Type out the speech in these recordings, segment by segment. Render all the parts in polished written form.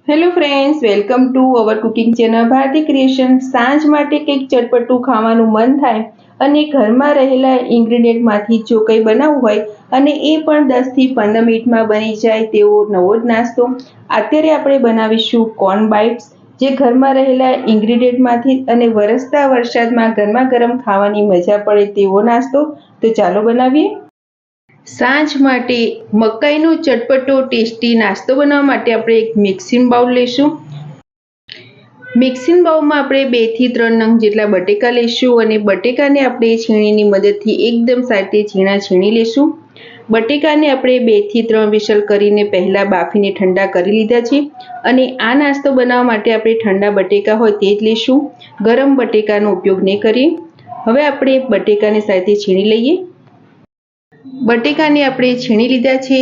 Hello friends, welcome to our cooking channel Bharti creation. સાંજ માટે કંઈક ચટપટું ખાવાનું મન થાય અને ઘરમાં રહેલા ઇન્ગ્રેડિયન્ટમાંથી જો કંઈ બનાવવું હોય અને એ પણ 10થી 15 મિનિટમાં બની જાય તેવો નવો જ નાસ્તો. અત્યારે આપણે બનાવીશું કોર્ન બાઇટ્સ, જે ઘરમાં રહેલા ઇન્ગ્રેડિયન્ટમાંથી અને વરસતા વરસાદમાં ગરમા ગરમ ખાવાની મજા પડે તેવો નાસ્તો. તો ચાલો બનાવીએ. સાંજ માટે મકાઈનો ચટપટો ટેસ્ટી નાસ્તો બનાવવા માટે આપણે એક મિક્સિંગ બાઉલ લઈશું. મિક્સિંગ બાઉલમાં આપણે 2 થી 3 નંગ જેટલા બટેકા લઈશું અને બટેકાને આપણે છીણીની મદદથી એકદમ સારી ઝીણા છીણી લઈશું. બટેકાને આપણે 2 થી 3 વિસલ કરીને પહેલાં બાફીને ઠંડા કરી લીધા છે અને આ નાસ્તો બનાવવા માટે આપણે ઠંડા બટેકા હોય તે જ લઈશું. ગરમ બટેકાનો ઉપયોગ નહીં કરીએ. હવે આપણે બટેકાને સારી છીણી લઈએ. બટેકાને આપણે છીણી લીધા છે.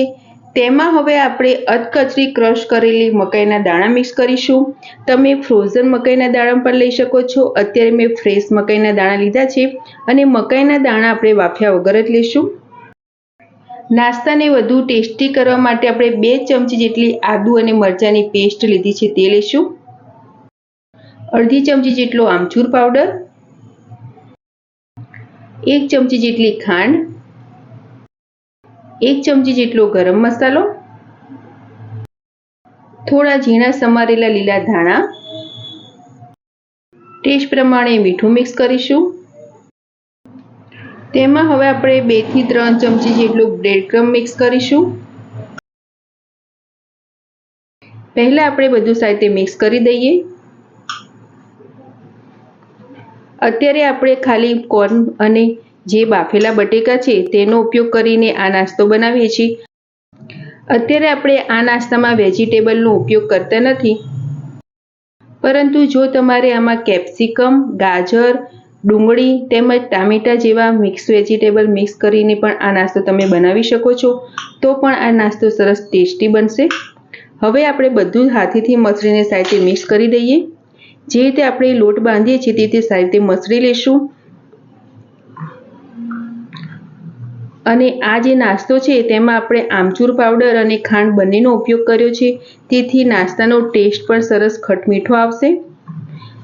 તેમાં હવે આપણે અધકચરી ક્રશ કરેલી મકાઈના દાણા મિક્સ કરીશું. તમે ફ્રોઝન મકાઈના દાણા પણ લઈ શકો છો. અત્યારે મેં ફ્રેશ મકાઈના દાણા લીધા છે અને મકાઈના દાણા આપણે બાફ્યા વગર જ લઈશું. નાસ્તાને વધુ ટેસ્ટી કરવા માટે આપણે 2 ચમચી જેટલી આદુ અને મરચાંની પેસ્ટ લીધી છે તે લઈશું. અડધી ચમચી જેટલો આમચૂર પાવડર, 1 ચમચી જેટલી ખાંડ, 1 ચમચી જેટલો ગરમ મસાલો, થોડા ઝીણા સમારેલા લીલા ધાણા, ટેસ્ટ પ્રમાણે મીઠું મિક્સ કરીશું. તેમાં હવે આપણે 2 થી 3 ચમચી જેટલું બ્રેડ ક્રમ્બ મિક્સ કરીશું. પહેલા આપણે બધું સાથે મિક્સ કરી દઈએ. અત્યારે આપણે ખાલી કોર્ન અને જે બાફેલા બટેકા છે તેનો ઉપયોગ કરીને આ નાસ્તો બનાવીએ છીએ. અત્યારે આપણે આ નાસ્તામાં વેજીટેબલનો ઉપયોગ કરતા નથી, પરંતુ જો તમારે આમાં કેપ્સિકમ, ગાજર, ડુંગળી તેમજ ટામેટા જેવા મિક્સ વેજીટેબલ મિક્સ કરીને પણ આ નાસ્તો તમે બનાવી શકો છો, તો પણ આ નાસ્તો સરસ ટેસ્ટી બનશે. હવે આપણે બધું હાથેથી મસળીને સાથે મિક્સ કરી દઈએ. જે રીતે આપણે લોટ બાંધીએ છીએ તે રીતે સારી રીતે મસળી લઈશું. અને આ જે નાસ્તો છે તેમાં આપણે આમચૂર પાવડર અને ખાંડ બંનેનો ઉપયોગ કર્યો છે, તેથી નાસ્તાનો ટેસ્ટ પણ સરસ ખટમીઠો આવશે.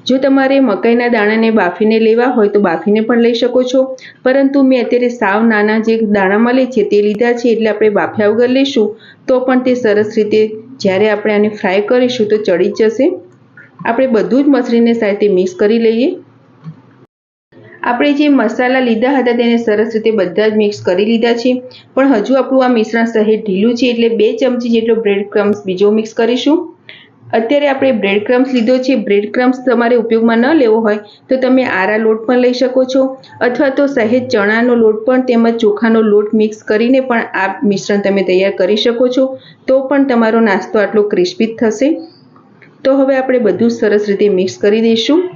જો તમારે મકાઈના દાણાને બાફીને લેવા હોય તો બાફીને પણ લઈ શકો છો, પરંતુ મેં અત્યારે સાવ નાના જે દાણા મળે છે તે લીધા છે, એટલે આપણે બાફ્યા વગર લઈશું તો પણ તે સરસ રીતે જ્યારે આપણે આને ફ્રાય કરીશું તો ચડી જ જશે. આપણે બધું જ મસળીને સાથે મિક્સ કરી લઈએ. આપણે જે મસાલા લીધા હતા તેને સરસ રીતે બધા જ મિક્સ કરી લીધા છે, પણ હજુ આપણું આ મિશ્રણ સહેજ ઢીલું છે, એટલે 2 ચમચી જેટલો બ્રેડ ક્રમ્સ બીજો મિક્સ કરીશું. અત્યારે આપણે બ્રેડ ક્રમ્સ લીધો છે. બ્રેડ ક્રમ્સ તમારે ઉપયોગમાં ન લેવો હોય તો તમે આરા લોટ પણ લઈ શકો છો, અથવા તો સહેજ ચણાનો લોટ પણ તેમજ ચોખાનો લોટ મિક્સ કરીને પણ આ મિશ્રણ તમે તૈયાર કરી શકો છો, તો પણ તમારો નાસ્તો આટલો ક્રિસ્પી થશે. તો હવે આપણે બધું સરસ રીતે મિક્સ કરી દઈશું.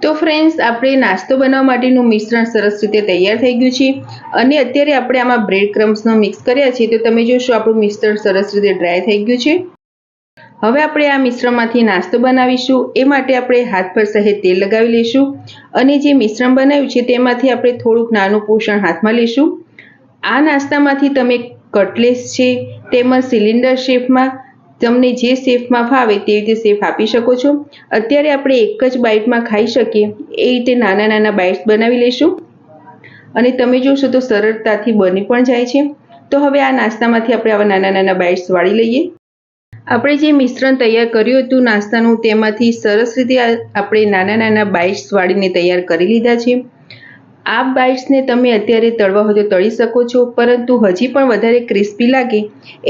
તો ફ્રેન્ડ્સ, આપણે નાસ્તો બનાવવા માટેનું મિશ્રણ સરસ રીતે તૈયાર થઈ ગયું છે અને અત્યારે આપણે આમાં બ્રેડ ક્રમ્સનો મિક્સ કર્યા છે તો તમે જોશો આપણું મિશ્રણ સરસ રીતે ડ્રાય થઈ ગયું છે. હવે આપણે આ મિશ્રણમાંથી નાસ્તો બનાવીશું. એ માટે આપણે હાથ પર સહેજ તેલ લગાવી લઈશું અને જે મિશ્રણ બનાવ્યું છે તેમાંથી આપણે થોડુંક નાનું પોષણ હાથમાં લઈશું. આ નાસ્તામાંથી તમે કટલેસ છે તેમજ સિલિન્ડર શેપમાં, તમને જે શેપમાં ફાવે તે રીતે શેપ આપી શકો છો. અત્યારે આપણે એક જ બાઇટમાં ખાઈ શકીએ એ રીતે નાના નાના બાઇટ્સ બનાવી લઈશું અને તમે જોશો તો સરળતાથી બની પણ જાય છે. તો હવે આ નાસ્તામાંથી આપણે આવા નાના નાના બાઇટ્સ વાળી લઈએ. આપણે જે મિશ્રણ તૈયાર કર્યું હતું નાસ્તાનું તેમાંથી સરસ રીતે આપણે નાના નાના બાઇટ્સ વાળીને તૈયાર કરી લીધા છે. આ બાઇટ્સને તમે અત્યારે તળવા હોય તો તળી શકો છો, પરંતુ હજી પણ વધારે ક્રિસ્પી લાગે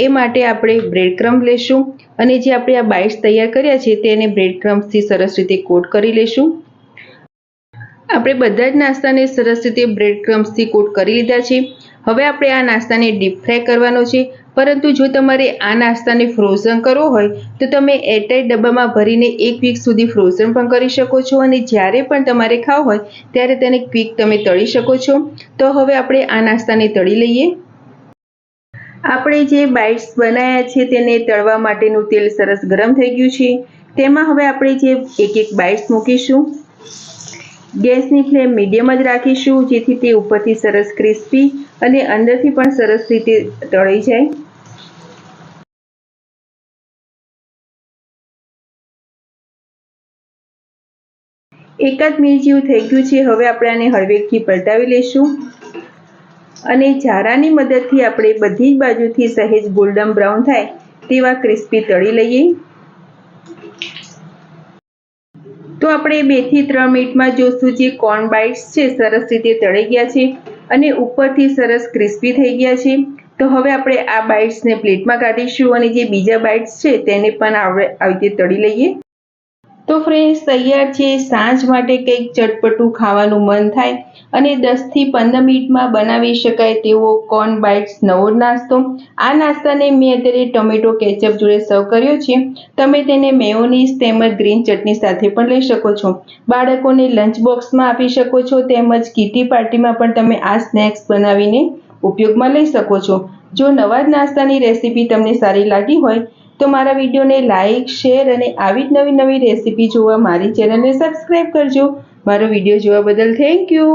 એ માટે આપણે બ્રેડ ક્રમ્બ લઈશું અને જે આપણે આ બાઇટ્સ તૈયાર કર્યા છે તેને બ્રેડ ક્રમ્બથી સરસ રીતે કોટ કરી લઈશું. આપણે બધા જ નાસ્તાને સરસ રીતે બ્રેડ ક્રમ્બથી કોટ કરી લીધા છે. હવે આપણે આ નાસ્તાને ડીપ ફ્રાય કરવાનો છે, પરંતુ જો તમારે આ નાસ્તાને ફ્રોઝન કરવો હોય તો તમે એરટાઇટ ડબ્બામાં ભરીને 1 વીક સુધી ફ્રોઝન પણ કરી શકો છો અને જ્યારે પણ તમારે ખાવું હોય ત્યારે તેને ક્વિક તમે તળી શકો છો. તો હવે આપણે આ નાસ્તાને તળી લઈએ. આપણે જે બાઇટ્સ બનાવ્યા છે તેને તળવા માટેનું તેલ સરસ ગરમ થઈ ગયું છે. તેમાં હવે આપણે જે એક એક બાઇટ્સ મૂકીશું. ગેસની ફ્લેમ મીડિયમ જ રાખીશું, જેથી તે ઉપરથી સરસ ક્રિસ્પી અને અંદરથી પણ સરસ રીતે તળાઈ જાય. એકાદ મિનિટ જેવું થઈ ગયું છે. હવે આપણે આને હળવેકથી પલટાવી લઈશું અને ઝારાની મદદથી આપણે બધી જ બાજુથી સહેજ ગોલ્ડન બ્રાઉન થાય તેવા ક્રિસ્પી તળી લઈએ. તો આપણે 2 થી 3 મિનિટમાં જોશું જે કોર્ન બાઇટ્સ છે સરસ રીતે તળી ગયા છે અને ઉપરથી સરસ ક્રિસ્પી થઈ ગયા છે. તો હવે આપણે આ બાઇટ્સને પ્લેટમાં કાઢીશું અને જે બીજા બાઇટ્સ છે તેને પણ આવી રીતે તળી લઈએ. તો ફ્રેન્ડ્સ તૈયાર છે સાંજ માટે કંઈક ચટપટું ખાવાનું મન થાય અને 10 થી 15 મિનિટમાં બનાવી શકાય તેવો કોર્ન બાઇટ્સ નવો નાસ્તો. આ નાસ્તાને મેં અત્યારે ટોમેટો કેચઅપ જોડે સર્વ કર્યો છે. તમે તેને મેયોનીઝ તેમજ ગ્રીન ચટણી સાથે પણ લઈ શકો છો. બાળકોને લંચ બોક્સમાં આપી શકો છો તેમજ કિટી પાર્ટીમાં પણ તમે આ સ્નેક્સ બનાવીને ઉપયોગમાં લઈ શકો છો. જો નવા જ નાસ્તાની રેસીપી તમને સારી લાગી હોય તો મારા વિડીયોને લાઇક, શેર અને આવી જ નવી રેસીપી જોવા મારી ચેનલને સબસ્ક્રાઇબ કરજો. મારો વિડીયો જોવા બદલ થેન્ક યુ.